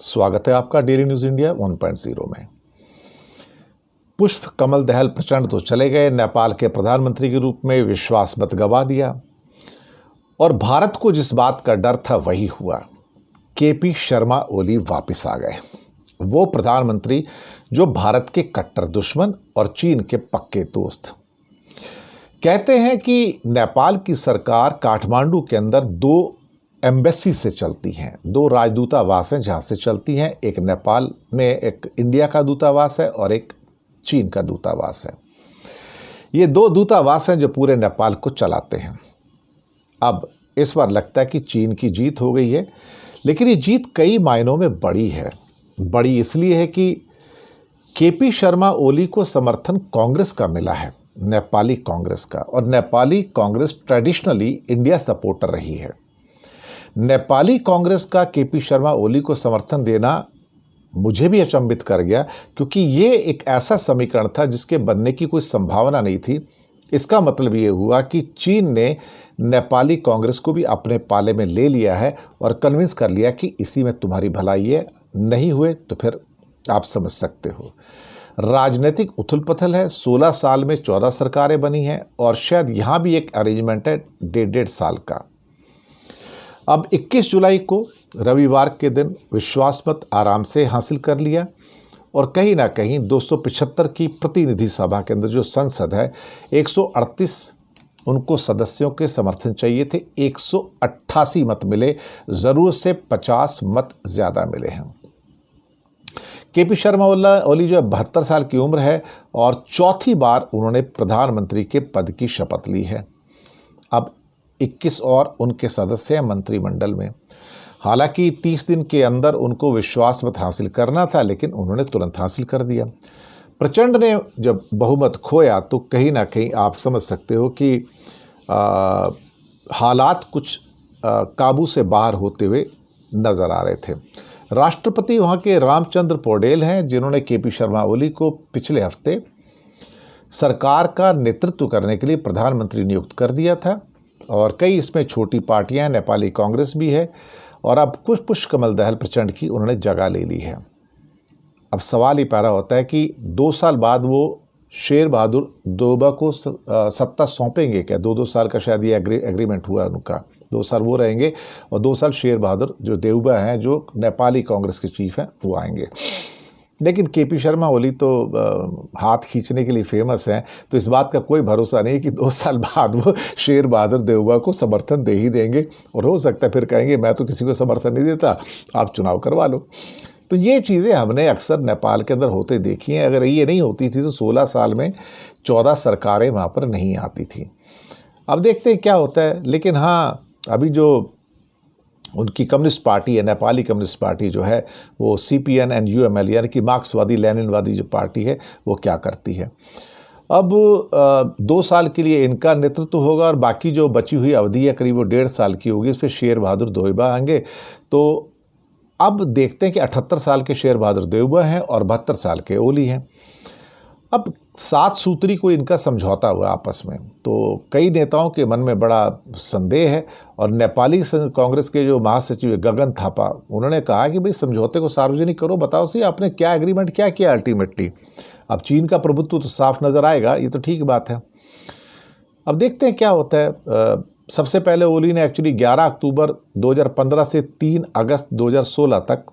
स्वागत है आपका डेली न्यूज़ इंडिया 1.0 में। पुष्प कमल दहल प्रचंड तो चले गए, नेपाल के प्रधानमंत्री के रूप में विश्वास मत गवा दिया और भारत को जिस बात का डर था वही हुआ। केपी शर्मा ओली वापस आ गए, वो प्रधानमंत्री जो भारत के कट्टर दुश्मन और चीन के पक्के दोस्त। कहते हैं कि नेपाल की सरकार काठमांडू के अंदर दो एम्बेसी से चलती हैं, दो राजदूतावास हैं जहाँ से चलती हैं। एक नेपाल में एक इंडिया का दूतावास है और एक चीन का दूतावास है। ये दो दूतावास हैं जो पूरे नेपाल को चलाते हैं। अब इस बार लगता है कि चीन की जीत हो गई है, लेकिन ये जीत कई मायनों में बड़ी है। बड़ी इसलिए है कि केपी शर्मा ओली को समर्थन कांग्रेस का मिला है, नेपाली कांग्रेस का, और Nepali Congress traditionally India supporter रही है। नेपाली कांग्रेस का केपी शर्मा ओली को समर्थन देना मुझे भी अचंभित कर गया, क्योंकि ये एक ऐसा समीकरण था जिसके बनने की कोई संभावना नहीं थी। इसका मतलब ये हुआ कि चीन ने नेपाली कांग्रेस को भी अपने पाले में ले लिया है और कन्विंस कर लिया कि इसी में तुम्हारी भलाई है। नहीं हुए तो फिर आप समझ सकते हो। राजनीतिक उथल पुथल है, 16 साल में 14 सरकारें बनी हैं और शायद यहाँ भी एक अरेंजमेंट है 1.5 साल का। अब 21 जुलाई को रविवार के दिन विश्वास मत आराम से हासिल कर लिया और कहीं ना कहीं 275 की प्रतिनिधि सभा के अंदर जो संसद है, 138 उनको सदस्यों के समर्थन चाहिए थे, 188 मत मिले, ज़रूरत से 50 मत ज़्यादा मिले हैं। केपी शर्मा ओली जो 72 साल की उम्र है और चौथी बार उन्होंने प्रधानमंत्री के पद की शपथ ली है। अब 21 और उनके सदस्य हैं मंत्रिमंडल में। हालांकि 30 दिन के अंदर उनको विश्वास मत हासिल करना था, लेकिन उन्होंने तुरंत हासिल कर दिया। प्रचंड ने जब बहुमत खोया तो कहीं ना कहीं आप समझ सकते हो कि हालात कुछ काबू से बाहर होते हुए नज़र आ रहे थे। राष्ट्रपति वहाँ के रामचंद्र पौडेल हैं, जिन्होंने केपी शर्मा ओली को पिछले हफ्ते सरकार का नेतृत्व करने के लिए प्रधानमंत्री नियुक्त कर दिया था। और कई इसमें छोटी पार्टियां, नेपाली कांग्रेस भी है, और अब पुष्प कमल दहल प्रचंड की उन्होंने जगह ले ली है। अब सवाल ही पैदा होता है कि 2 साल बाद वो शेर बहादुर देउबा को सत्ता सौंपेंगे क्या? 2 साल का शायद ये एग्रीमेंट हुआ उनका, 2 साल वो रहेंगे और 2 साल शेर बहादुर जो देउबा हैं, जो नेपाली कांग्रेस के चीफ हैं, वो आएंगे। लेकिन केपी शर्मा ओली तो हाथ खींचने के लिए फेमस हैं, तो इस बात का कोई भरोसा नहीं कि 2 साल बाद वो शेर बहादुर देउबा को समर्थन दे ही देंगे। और हो सकता है फिर कहेंगे मैं तो किसी को समर्थन नहीं देता, आप चुनाव करवा लो। तो ये चीज़ें हमने अक्सर नेपाल के अंदर होते देखी हैं। अगर ये नहीं होती थी तो 16 साल में 14 सरकारें वहाँ पर नहीं आती थी। अब देखते हैं क्या होता है। लेकिन हाँ, अभी जो उनकी कम्युनिस्ट पार्टी है, नेपाली कम्युनिस्ट पार्टी जो है, वो CPN and UML यानी कि मार्क्सवादी लेनिनवादी जो पार्टी है, वो क्या करती है। अब 2 साल के लिए इनका नेतृत्व होगा और बाकी जो बची हुई अवधि है करीब वो 1.5 साल की होगी। इस पर शेर बहादुर देउबा आएंगे। तो अब देखते हैं कि 78 साल के शेर बहादुर देउबा हैं और 72 साल के ओली हैं। अब 7 सूत्री को इनका समझौता हुआ आपस में, तो कई नेताओं के मन में बड़ा संदेह है। और नेपाली कांग्रेस के जो महासचिव गगन थापा, उन्होंने कहा कि भाई समझौते को सार्वजनिक करो, बताओ सही आपने क्या एग्रीमेंट क्या किया अल्टीमेटली। अब चीन का प्रभुत्व तो साफ नज़र आएगा, ये तो ठीक बात है। अब देखते हैं क्या होता है। सबसे पहले ओली ने एक्चुअली 11 अक्टूबर 2015 से 3 अगस्त 2016 तक,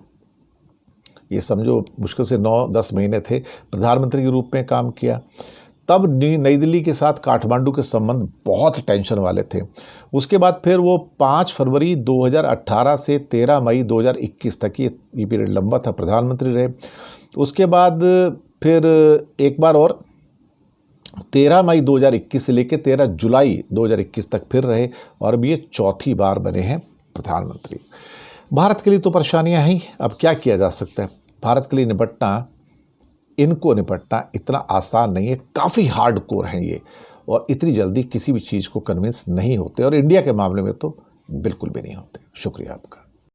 ये समझो मुश्किल से 9-10 महीने थे, प्रधानमंत्री के रूप में काम किया। तब नई दिल्ली के साथ काठमांडू के संबंध बहुत टेंशन वाले थे। उसके बाद फिर वो 5 फरवरी 2018 से 13 मई 2021 तक, ये पीरियड लंबा था, प्रधानमंत्री रहे। उसके बाद फिर एक बार और 13 मई 2021 से लेकर 13 जुलाई 2021 तक फिर रहे और अब ये चौथी बार बने हैं प्रधानमंत्री। भारत के लिए तो परेशानियां हैं, अब क्या किया जा सकता है। भारत के लिए इनको निपटना इतना आसान नहीं है, काफ़ी हार्ड कोर हैं ये, और इतनी जल्दी किसी भी चीज़ को कन्विंस नहीं होते, और इंडिया के मामले में तो बिल्कुल भी नहीं होते। शुक्रिया आपका।